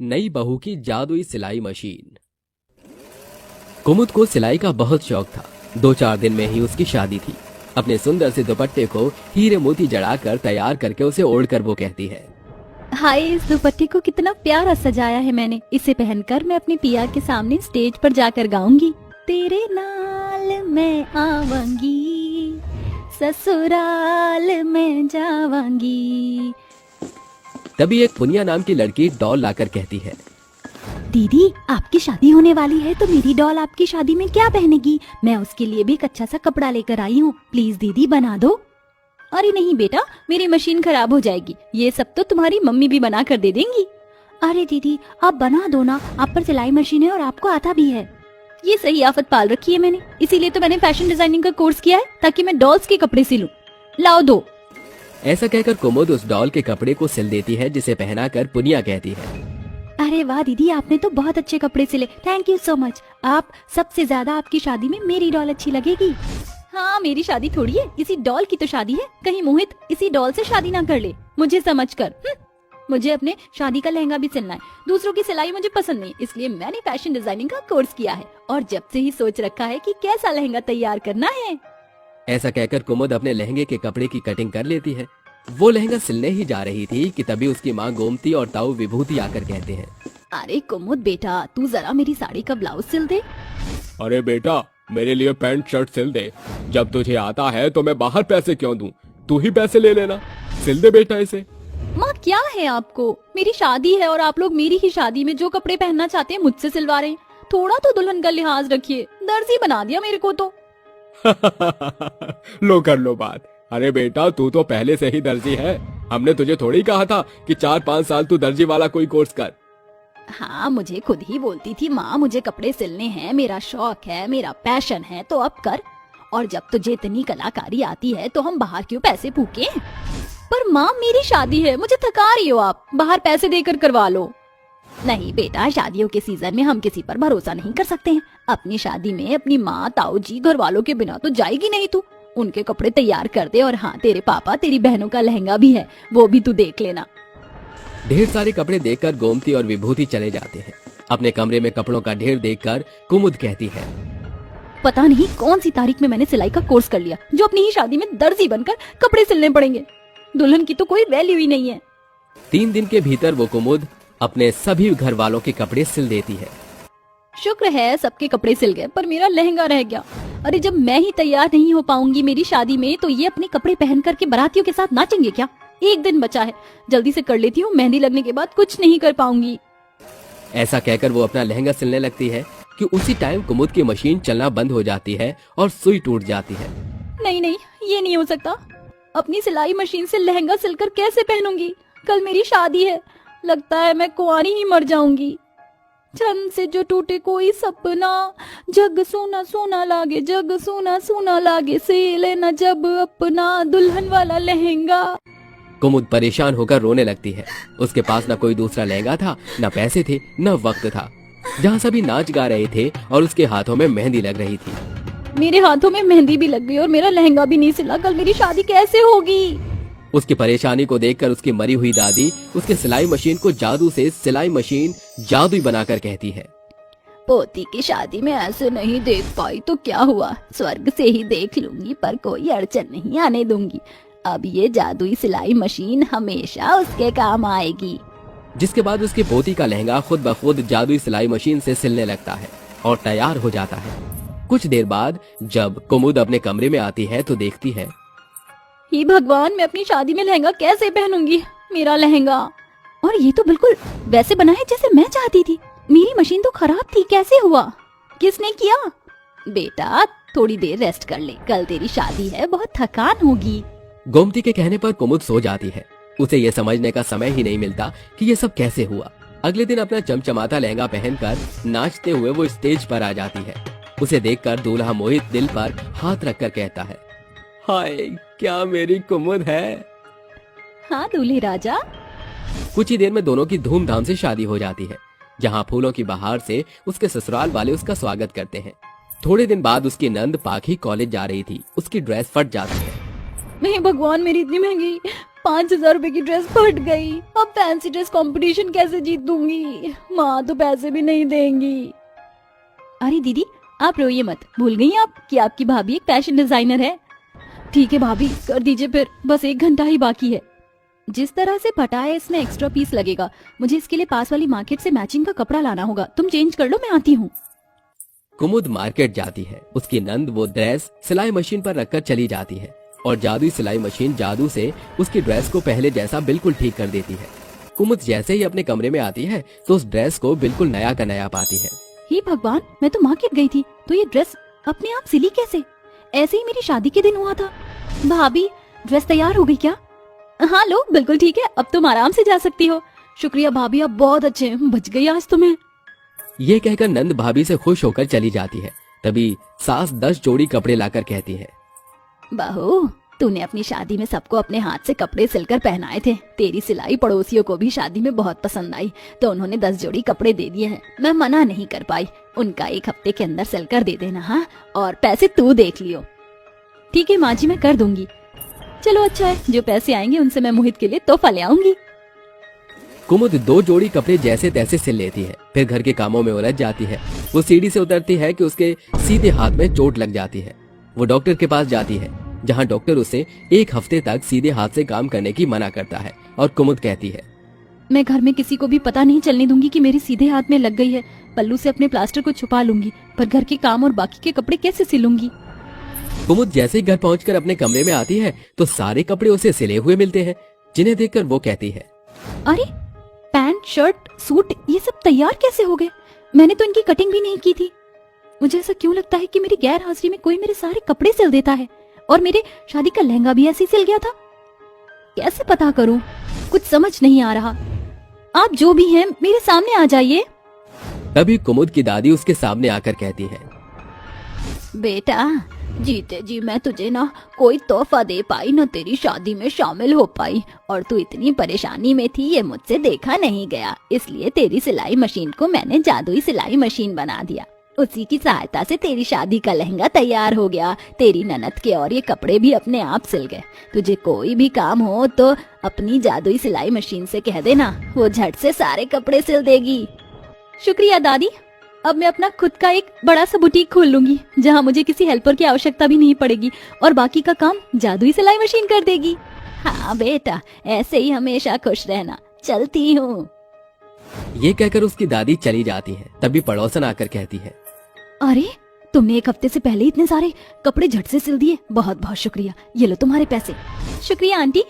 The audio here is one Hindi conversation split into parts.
नई बहू की जादुई सिलाई मशीन। कुमुद को सिलाई का बहुत शौक था। 2-4 दिन में ही उसकी शादी थी। अपने सुंदर से दुपट्टे को हीरे मोती जड़ाकर तैयार करके उसे ओढ़कर वो कहती है, हाय, इस दुपट्टे को कितना प्यारा सजाया है मैंने। इसे पहनकर मैं अपने पिया के सामने स्टेज पर जाकर गाऊंगी, तेरे नाल मैं आवांगी, ससुराल में जावांगी। तभी एक पुनिया नाम की लड़की डॉल लाकर कहती है, दीदी, आपकी शादी होने वाली है तो मेरी डॉल आपकी शादी में क्या पहनेगी? मैं उसके लिए भी एक अच्छा सा कपड़ा लेकर आई हूँ, प्लीज दीदी बना दो। अरे नहीं बेटा, मेरी मशीन खराब हो जाएगी, ये सब तो तुम्हारी मम्मी भी बना कर दे देंगी। अरे दीदी, आप बना दो ना, आप पर सिलाई मशीन है और आपको आता भी है। ये सही आफत पाल रखी है मैंने, इसीलिए तो मैंने फैशन डिजाइनिंग का कोर्स किया है, ताकि मैं डॉल्स के कपड़े सिलूं। लाओ दो। ऐसा कहकर कुमुद उस डॉल के कपड़े को सिल देती है, जिसे पहनाकर पुनिया कहती है, अरे वाह दीदी, आपने तो बहुत अच्छे कपड़े सिले, थैंक यू सो मच। आप सबसे ज्यादा आपकी शादी में मेरी डॉल अच्छी लगेगी। हाँ, मेरी शादी थोड़ी है, इसी डॉल की तो शादी है। कहीं मोहित इसी डॉल से शादी ना कर ले मुझे समझकर। मुझे अपने शादी का लहंगा भी सिलना है। दूसरों की सिलाई मुझे पसंद नहीं, इसलिए मैंने फैशन डिजाइनिंग का कोर्स किया है और जब से ही सोच रखा है कि कैसा लहंगा तैयार करना है। ऐसा कहकर कुमुद अपने लहंगे के कपड़े की कटिंग कर लेती है। वो लहंगा सिलने ही जा रही थी कि तभी उसकी माँ गोमती और ताऊ विभूति आकर कहते हैं, अरे कुमुद बेटा, तू जरा मेरी साड़ी का ब्लाउज सिल दे। अरे बेटा, मेरे लिए पैंट शर्ट सिल दे। जब तुझे आता है तो मैं बाहर पैसे क्यों दूं? तू ही पैसे ले लेना। सिल दे बेटा इसे। माँ क्या है आपको, मेरी शादी है और आप लोग मेरी ही शादी में जो कपड़े पहनना चाहते हैं मुझसे सिलवा रहे हैं। थोड़ा तो दुल्हन का लिहाज रखिए। दर्जी बना दिया मेरे को तो। लो कर लो बात। अरे बेटा, तू तो पहले से ही दर्जी है। हमने तुझे थोड़ी कहा था कि 4-5 साल तू दर्जी वाला कोई कोर्स कर। हाँ, मुझे खुद ही बोलती थी माँ, मुझे कपड़े सिलने हैं, मेरा शौक है, मेरा पैशन है, तो अब कर। और जब तुझे इतनी कलाकारी आती है तो हम बाहर क्यों पैसे फूकें? पर माँ, मेरी शादी है, मुझे थका रही हो आप, बाहर पैसे देकर करवा लो। नहीं बेटा, शादियों के सीजन में हम किसी पर भरोसा नहीं कर सकते हैं। अपनी शादी में अपनी माँ, ताऊ जी, घर वालों के बिना तो जाएगी नहीं तू। उनके कपड़े तैयार कर दे। और हाँ, तेरे पापा, तेरी बहनों का लहंगा भी है, वो भी तू देख लेना। ढेर सारे कपड़े देखकर गोमती और विभूति चले जाते हैं। अपने कमरे में कपड़ों का ढेर देखकर कुमुद कहती है, पता नहीं कौन सी तारीख में मैंने सिलाई का कोर्स कर लिया, जो अपनी ही शादी में दर्जी बनकर कपड़े सिलने पड़ेंगे। दुल्हन की तो कोई वैल्यू ही नहीं है। 3 दिन के भीतर वो कुमुद अपने सभी घर वालों के कपड़े सिल देती है। शुक्र है सबके कपड़े सिल गए, पर मेरा लहंगा रह गया। अरे जब मैं ही तैयार नहीं हो पाऊंगी मेरी शादी में, तो ये अपने कपड़े पहन करके बारातियों के साथ नाचेंगे क्या? एक दिन बचा है, जल्दी से कर लेती हूँ, मेहंदी लगने के बाद कुछ नहीं कर पाऊंगी। ऐसा कहकर वो अपना लहंगा सिलने लगती है कि उसी टाइम कुमुद की मशीन चलना बंद हो जाती है और सुई टूट जाती है। नहीं नहीं, ये नहीं हो सकता। अपनी सिलाई मशीन से लहंगा सिलकर कैसे पहनूंगी? कल मेरी शादी है, लगता है मैं कुंवारी ही मर जाऊंगी। छन से जो टूटे कोई सपना, जग सोना सोना लागे, जग सोना सोना लागे, से लेना जब अपना दुल्हन वाला लहंगा। कुमुद परेशान होकर रोने लगती है। उसके पास न कोई दूसरा लहंगा था, न पैसे थे, न वक्त था। जहाँ सभी नाच गा रहे थे और उसके हाथों में मेहंदी लग रही थी। मेरे हाथों में मेहंदी भी लग गई और मेरा लहंगा भी नहीं सिला। कल मेरी शादी कैसे होगी? उसकी परेशानी को देखकर उसकी मरी हुई दादी उसके सिलाई मशीन को जादू से सिलाई मशीन जादुई बनाकर कहती है, पोती की शादी में ऐसे नहीं देख पाई तो क्या हुआ, स्वर्ग से ही देख लूंगी, पर कोई अड़चन नहीं आने दूंगी। अब ये जादुई सिलाई मशीन हमेशा उसके काम आएगी। जिसके बाद उसकी पोती का लहंगा खुद ब खुद जादुई सिलाई मशीन से सिलने लगता है और तैयार हो जाता है। कुछ देर बाद जब कुमुद अपने कमरे में आती है तो देखती है, हे भगवान, मैं अपनी शादी में लहंगा कैसे पहनूंगी? मेरा लहंगा, और ये तो बिल्कुल वैसे बना है जैसे मैं चाहती थी। मेरी मशीन तो खराब थी, कैसे हुआ? किसने किया? बेटा थोड़ी देर रेस्ट कर ले, कल तेरी शादी है, बहुत थकान होगी। गोमती के कहने पर कुमुद सो जाती है। उसे ये समझने का समय ही नहीं मिलता कि ये सब कैसे हुआ। अगले दिन अपना चमचमाता लहंगा पहनकर नाचते हुए वो स्टेज पर आ जाती है। उसे देखकर दूल्हा मोहित दिल पर हाथ रखकर कहता है, हाय, क्या मेरी कुमुद है? हाँ दूल्हे राजा। कुछ ही देर में दोनों की धूमधाम से शादी हो जाती है, जहाँ फूलों की बहार से उसके ससुराल वाले उसका स्वागत करते हैं। थोड़े दिन बाद उसकी नंद पाखी कॉलेज जा रही थी। उसकी ड्रेस फट जाती है। नहीं भगवान, मेरी इतनी महंगी 5,000 रुपए की ड्रेस फट गई। अब फैंसी ड्रेस कंपटीशन कैसे जीतूंगी? माँ तो पैसे भी नहीं देंगी। अरे दीदी, आप रोइए मत। भूल गई आप कि आपकी भाभी एक फैशन डिजाइनर है। ठीक है भाभी, कर दीजिए फिर, बस 1 घंटा ही बाकी है। जिस तरह से फटा है इसमें एक्स्ट्रा पीस लगेगा। मुझे इसके लिए पास वाली मार्केट से मैचिंग का कपड़ा लाना होगा। तुम चेंज कर लो, मैं आती हूँ। कुमुद मार्केट जाती है। उसकी नंद वो ड्रेस सिलाई मशीन पर रखकर चली जाती है और जादुई सिलाई मशीन जादू से उसकी ड्रेस को पहले जैसा बिल्कुल ठीक कर देती है। कुमुद जैसे ही अपने कमरे में आती है तो उस ड्रेस को बिल्कुल नया का नया पाती है। हे भगवान, मैं तो मार्केट गई थी तो ये ड्रेस अपने आप सिली कैसे? ऐसे ही मेरी शादी के दिन हुआ था। भाभी, ड्रेस तैयार हो गई क्या? हाँ लो, बिल्कुल ठीक है, अब तुम आराम से जा सकती हो। शुक्रिया भाभी, आप बहुत अच्छे हैं, बच गई आज तुम्हें। ये कहकर नंद भाभी से खुश होकर चली जाती है। तभी सास 10 जोड़ी कपड़े लाकर कहती है, बहू, तूने अपनी शादी में सबको अपने हाथ से कपड़े सिलकर पहनाए थे। तेरी सिलाई पड़ोसियों को भी शादी में बहुत पसंद आई तो उन्होंने 10 जोड़ी कपड़े दे दिए हैं। मैं मना नहीं कर पाई। उनका 1 हफ्ते के अंदर सिलकर दे देना। हाँ, और पैसे तू देख लियो। ठीक है माँ जी, मैं कर दूंगी। चलो अच्छा है, जो पैसे आएंगे उनसे मैं मोहित के लिए तोहफा ले आऊंगी। कुमुद 2 जोड़ी कपड़े जैसे तैसे सिल लेती है। फिर घर के कामों में उलझ जाती है। वो सीढ़ी से उतरती है कि उसके सीधे हाथ में चोट लग जाती है। वो डॉक्टर के पास जाती है, जहाँ डॉक्टर उसे 1 हफ्ते तक सीधे हाथ से काम करने की मना करता है। और कुमुद कहती है, मैं घर में किसी को भी पता नहीं चलने दूंगी कि मेरे सीधे हाथ में लग गई है। पल्लू से अपने प्लास्टर को छुपा लूंगी, पर घर के काम और बाकी के कपड़े कैसे सिलूंगी? कुमुद जैसे ही घर पहुंचकर अपने कमरे में आती है तो सारे कपड़े उसे सिले हुए मिलते हैं, जिन्हें देखकर वो कहती है, अरे, पैंट, शर्ट, सूट ये सब तैयार कैसे हो गए? मैंने तो इनकी कटिंग भी नहीं की थी। मुझे ऐसा क्यों लगता है कि मेरी गैर हाजिरी में कोई मेरे सारे कपड़े सिल देता है? और मेरे शादी का लहंगा भी ऐसे ही सिल गया था। कैसे पता करूं? कुछ समझ नहीं आ रहा। आप जो भी हैं मेरे सामने आ जाइए। तभी कुमुद की दादी उसके सामने आकर कहती है, बेटा, जीते जी मैं तुझे ना कोई तोहफा दे पाई, न तेरी शादी में शामिल हो पाई। और तू इतनी परेशानी में थी ये मुझसे देखा नहीं गया, इसलिए तेरी सिलाई मशीन को मैंने जादुई सिलाई मशीन बना दिया। उसी की सहायता से तेरी शादी का लहंगा तैयार हो गया। तेरी ननद के और ये कपड़े भी अपने आप सिल गए। तुझे कोई भी काम हो तो अपनी जादुई सिलाई मशीन से कह देना, वो झट से सारे कपड़े सिल देगी। शुक्रिया दादी, अब मैं अपना खुद का एक बड़ा सा बुटीक खोल लूंगी, जहाँ मुझे किसी हेल्पर की आवश्यकता भी नहीं पड़ेगी और बाकी का काम जादुई सिलाई मशीन कर देगी। हाँ बेटा, ऐसे ही हमेशा खुश रहना। चलती हूँ। ये कहकर उसकी दादी चली जाती है। तभी पड़ोसन आकर कहती है, अरे, तुमने 1 हफ्ते से पहले इतने सारे कपड़े झट से सिल दिए, बहुत बहुत शुक्रिया। ये लो तुम्हारे पैसे। शुक्रिया आंटी।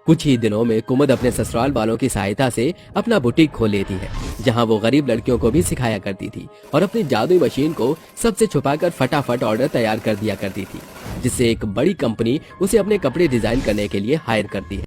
कुछ ही दिनों में कुमुद अपने ससुराल वालों की सहायता से अपना बुटीक खोल लेती है, जहां वो गरीब लड़कियों को भी सिखाया करती थी और अपनी जादुई मशीन को सबसे छुपाकर फटाफट ऑर्डर तैयार कर दिया करती थी, जिससे एक बड़ी कंपनी उसे अपने कपड़े डिजाइन करने के लिए हायर करती है।